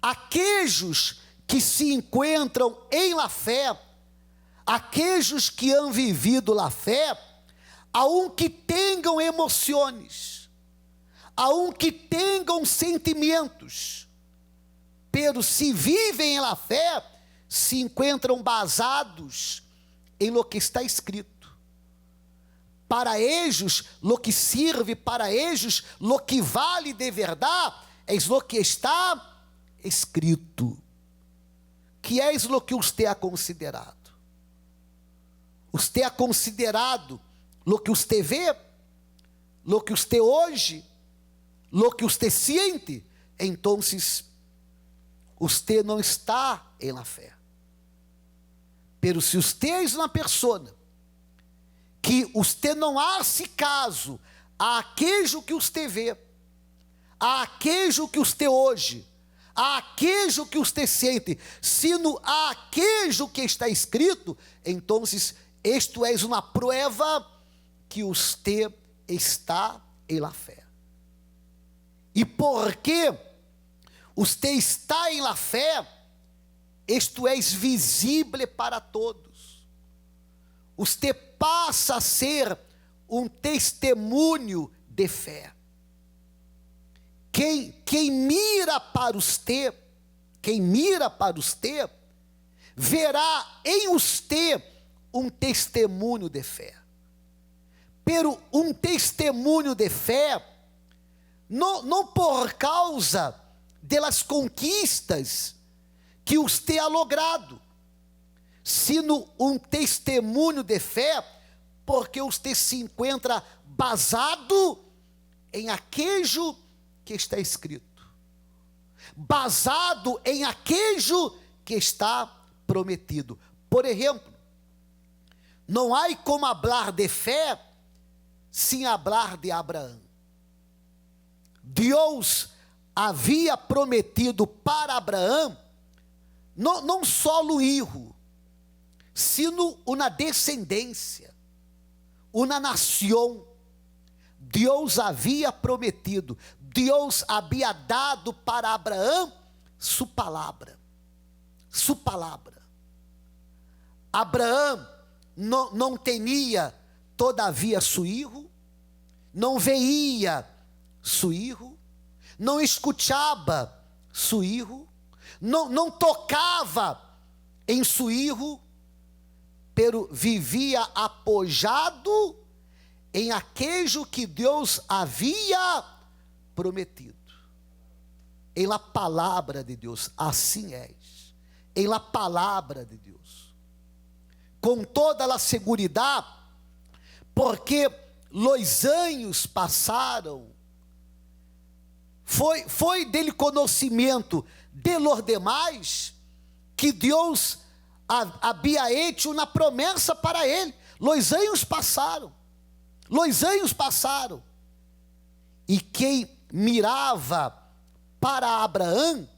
aqueles que se encontram em la fé, aqueles que han vivido la fé, aunque tenham emoções, aunque tenham sentimentos, pero se vivem em la fé, se encontram basados em lo que está escrito. Para eles, lo que sirve, para eles, lo que vale de verdade, é lo que está escrito. Que é lo que você ha considerado? Você ha considerado lo que você vê, lo que você hoje, lo que você sente? Então, você não está em la fé. Pero se você é uma pessoa que você não hace caso àquilo que você vê, àquilo que você hoje, àquilo que você sente, sino àquilo que está escrito, então isto é uma prova que você está em la fé. E porque você está em la fé, isto é visível para todos. Você passa a ser um testemunho de fé. Quem mira para você, verá em você um testemunho de fé. Pero um testemunho de fé, não por causa das conquistas que você ha logrado, sino um testemunho de fé, porque você se encontra basado em aquilo que está escrito, basado em aquilo que está prometido. Por exemplo, não há como falar de fé sem falar de Abraão. Deus havia prometido para Abraão não só o filho, sino uma descendência, uma nação. Deus havia prometido, Deus havia dado para Abraão sua palavra. Abraão não tinha todavia seu filho, não veia seu filho, não escutava seu filho, não tocava em seu filho, pero vivia apoiado em aquilo que Deus havia prometido. Em la palavra de Deus, assim és. Em la palavra de Deus. Com toda a seguridade, porque los anos passaram, foi dele conhecimento de los demais, que Deus havia hecho uma promessa para ele. Los anos passaram. E quem mirava para Abraão,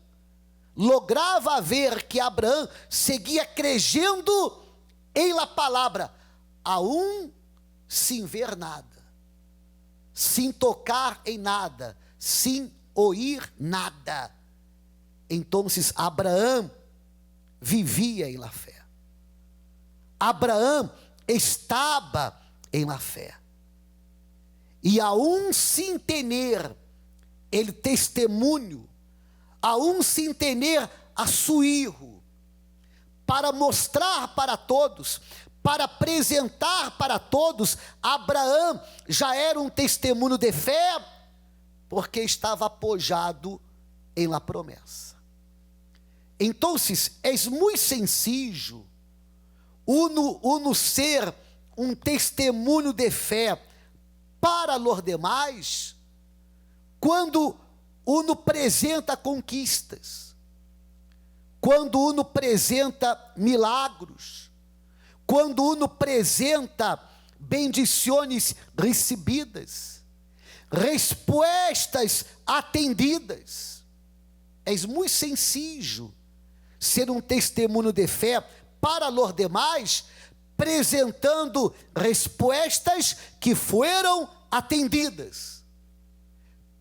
lograva ver que Abraão seguia crendo em la palavra, aún sem ver nada, sem tocar em nada, sem ouvir nada. Então, Abraão vivia em la fé. Abraão estava em la fé. E aún sem ter ele testemunho, aún sem ter a seu filho, para mostrar para todos, para apresentar para todos, Abraão já era um testemunho de fé, porque estava apoiado em la promessa. Então, é muito sencillo uno ser um testemunho de fé para os demais, quando uno apresenta conquistas, quando uno apresenta milagros, quando uno apresenta bendições recebidas, respostas atendidas. É muito sencillo ser um testemunho de fé para os demais, apresentando respostas que foram atendidas.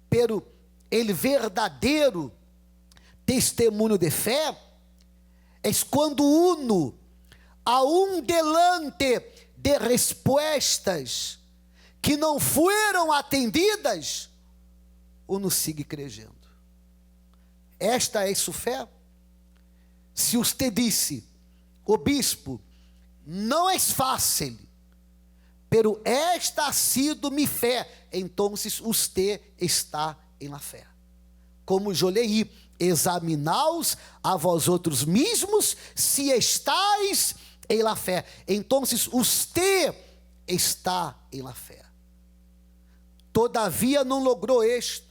Pero el verdadeiro testemunho de fé é quando uno a um delante de respostas que não foram atendidas, uno sigue crendo. Esta é sua fé? Se você disse, o bispo, não é fácil, pero esta ha sido mi fé, então você está em la fé. Como eu leí, examinaos a vós outros mesmos, se estáis em la fé. Então você está em la fé. Todavia não logrou isto,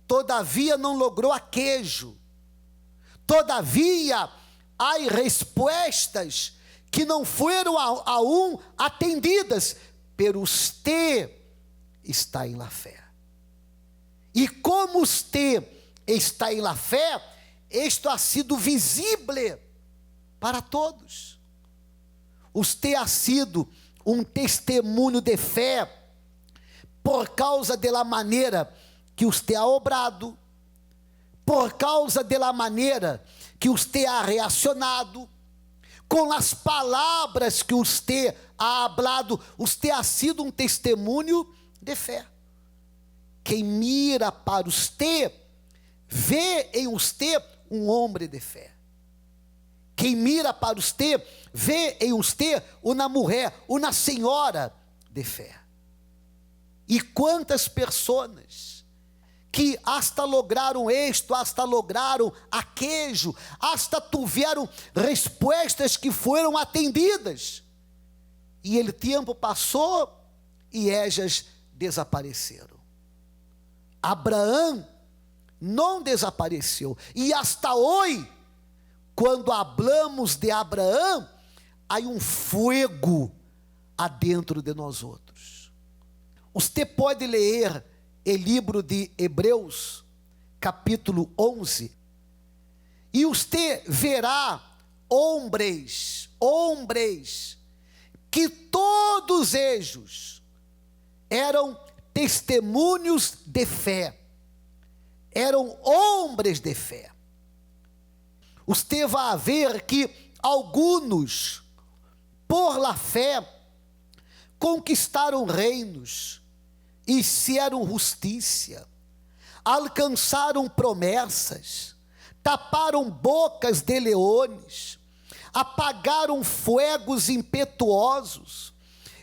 todavia não logrou aquejo, todavia há respostas que não foram atendidas, pero você está em la fé. E como você está em la fé, isto ha sido visível para todos. Você ha sido um testemunho de fé por causa da maneira que você ha obrado, por causa da maneira que você ha reacionado, com as palavras que você ha hablado. Você ha sido um testemunho de fé. Quem mira para você, vê em você um homem de fé. Quem mira para você, vê em você uma mulher, uma senhora de fé. E quantas pessoas que hasta lograram isto, hasta lograram aquejo, hasta tiveram respostas que foram atendidas, e o tempo passou e elas desapareceram. Abraão não desapareceu, e hasta hoje, quando hablamos de Abraão, há um fogo adentro de nós outros. Você pode ler o livro de Hebreus, capítulo 11, e você verá homens, que todos eles eram testemunhos de fé, eram homens de fé. Você vai ver que alguns, por la fé, conquistaram reinos, hicieron justiça, alcançaram promessas, taparam bocas de leões, apagaram fogos impetuosos,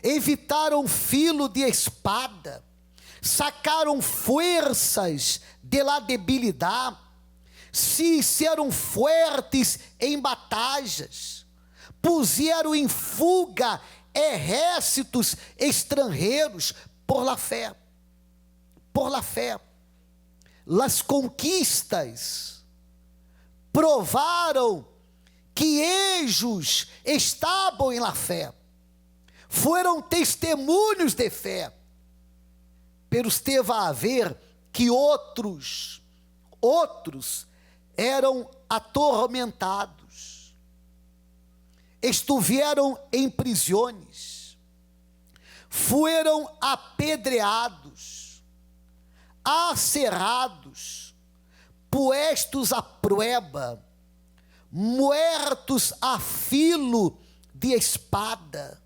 evitaram filo de espada, sacaram forças de la debilidade, se hicieron fuertes em batalhas, puseram em fuga exércitos estrangeiros por la fé. Por la fé. Las conquistas provaram que ellos estavam em la fé. Foram testemunhos de fé. Pero você vai ver que outros eram atormentados, estiveram em prisões, foram apedreados, acerrados, puestos à prueba, muertos a filo de espada,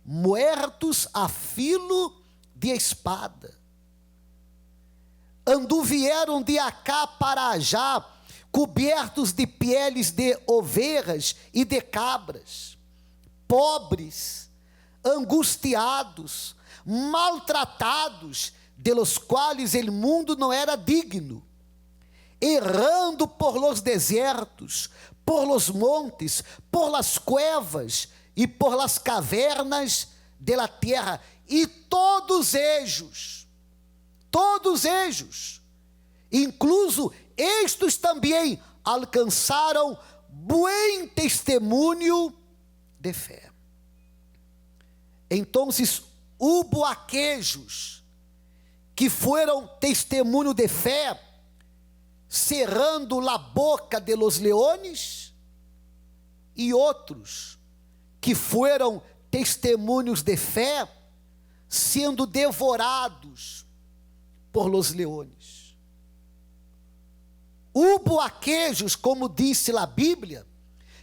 muertos a filo de espada. Anduvieram de acá para allá, cobertos de peles de ovelhas e de cabras, pobres, angustiados, maltratados, de los quais el mundo não era digno, errando por los desertos, por los montes, por las cuevas e por las cavernas de la terra, e todos ellos, incluso estes também alcançaram buen testemunho de fé. Então, hubo aquellos que foram testemunho de fé, cerrando la boca de los leones, e outros que foram testemunhos de fé, sendo devorados por los leones. Hubo aquellos, como disse a Bíblia,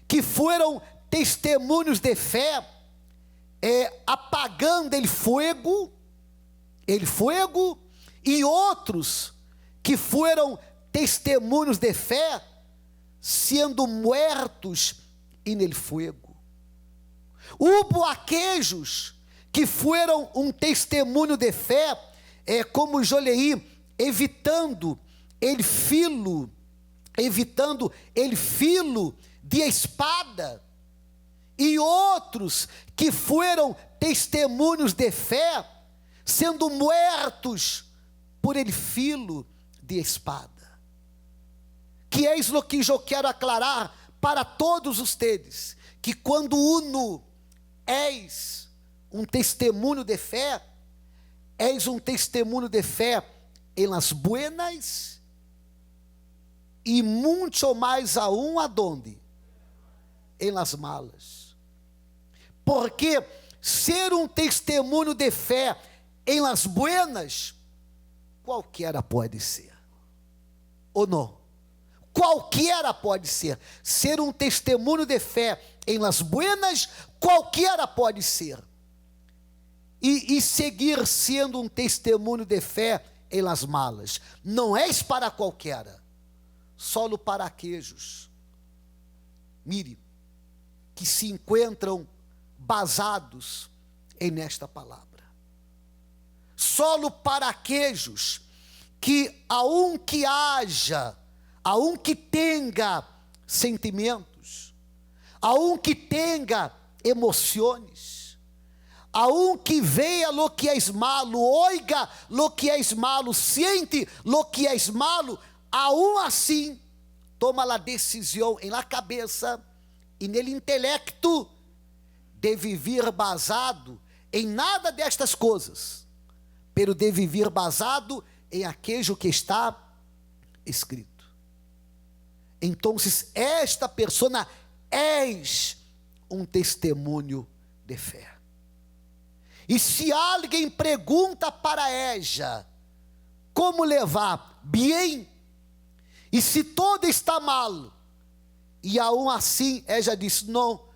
que foram testemunhos de fé, apagando el fuego, e outros que foram testemunhos de fé, sendo muertos en el fuego. Hubo aquellos que foram um testemunho de fé, como eu leí, evitando el filo de espada, e outros que foram testemunhos de fé, sendo muertos por el filo de espada. Que é o que eu quero aclarar para todos ustedes, que quando uno és um testemunho de fé, és um testemunho de fé em las buenas e muito mais aún aonde? Em las malas. Porque ser um testemunho de fé em las buenas, qualquer pode ser, ou não? Qualquer pode ser. Ser um testemunho de fé em las buenas, qualquer pode ser. E seguir sendo um testemunho de fé em las malas. Não és para qualquer, solo para aqueles, mire, que se encontram basados em nesta palavra. Solo para aqueles que aunque tenha sentimentos, aunque tenha emoções, aunque veja lo que é malo, oiga lo que é malo, siente lo que é malo, aún assim toma a decisão em la cabeça e nele intelecto de viver basado em nada destas coisas, pero de viver basado em aquilo que está escrito. Então, esta pessoa és um testemunho de fé. E se alguém pergunta para ella como levar bem, e se todo está mal, e aún assim ella diz, não,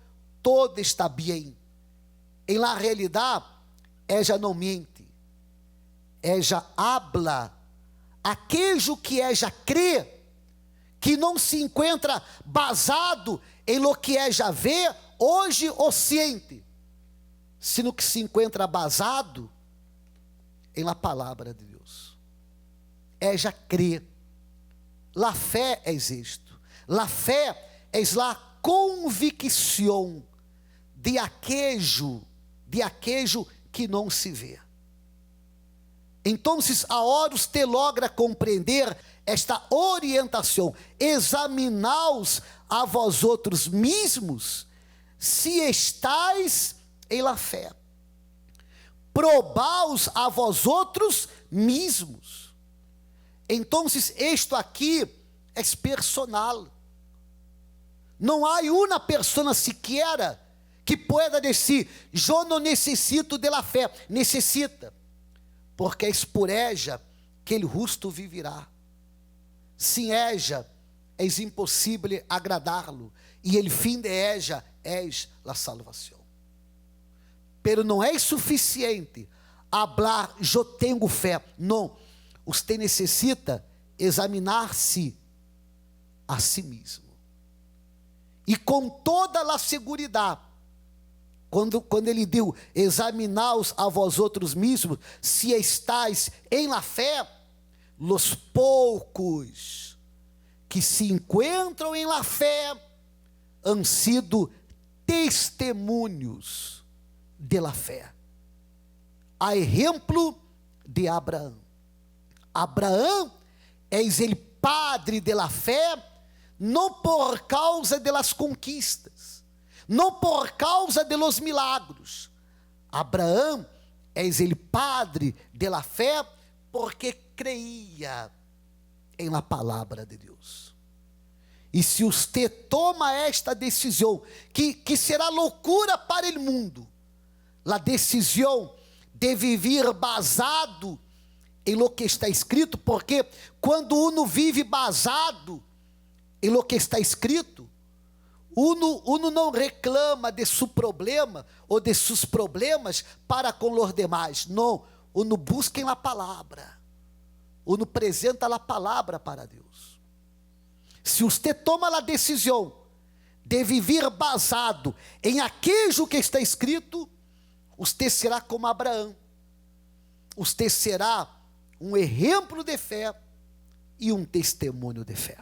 todo está bem. Em la realidade, ella não mente, ella habla aquilo que ella crê, que não se encontra basado em lo que ella vê hoje ou siente, sino que se encontra basado em la palavra de Deus. Ella crê. La fé é isto. La fé é la convicção de aquello que não se vê. Então, agora você logra compreender esta orientação. Examinaos a vós outros mesmos, se estáis em la fé. Probaos a vós outros mesmos. Então, isto aqui é personal. Não há uma pessoa sequer que pueda dizer, eu não necessito de la fé. Necessita, porque é por ella que ele justo vivirá. Sem ella, é impossível agradá-lo, e el fim de ella é a salvação. Pero não é suficiente hablar, eu tenho fé. Não, você necessita examinar-se a si mesmo. E com toda a segurança, quando ele diz, examinaos a vós outros mesmos, se estáis em la fé, los poucos que se encontram em la fé han sido testemunhos de la fé. A exemplo de Abraão. Abraão é ele padre de la fé, não por causa de las conquistas, não por causa de los milagros. Abraão é ele padre de la fé porque creia em la palavra de Deus. E se você toma esta decisão, que será loucura para o mundo, a decisão de viver basado em lo que está escrito, porque quando uno vive basado em lo que está escrito, uno não reclama de seu problema ou de seus problemas para com os demais. Não, uno busca em la palavra. Uno apresenta a palavra para Deus. Se você toma a decisão de viver basado em aquilo que está escrito, você será como Abraão. Você será um exemplo de fé e um testemunho de fé.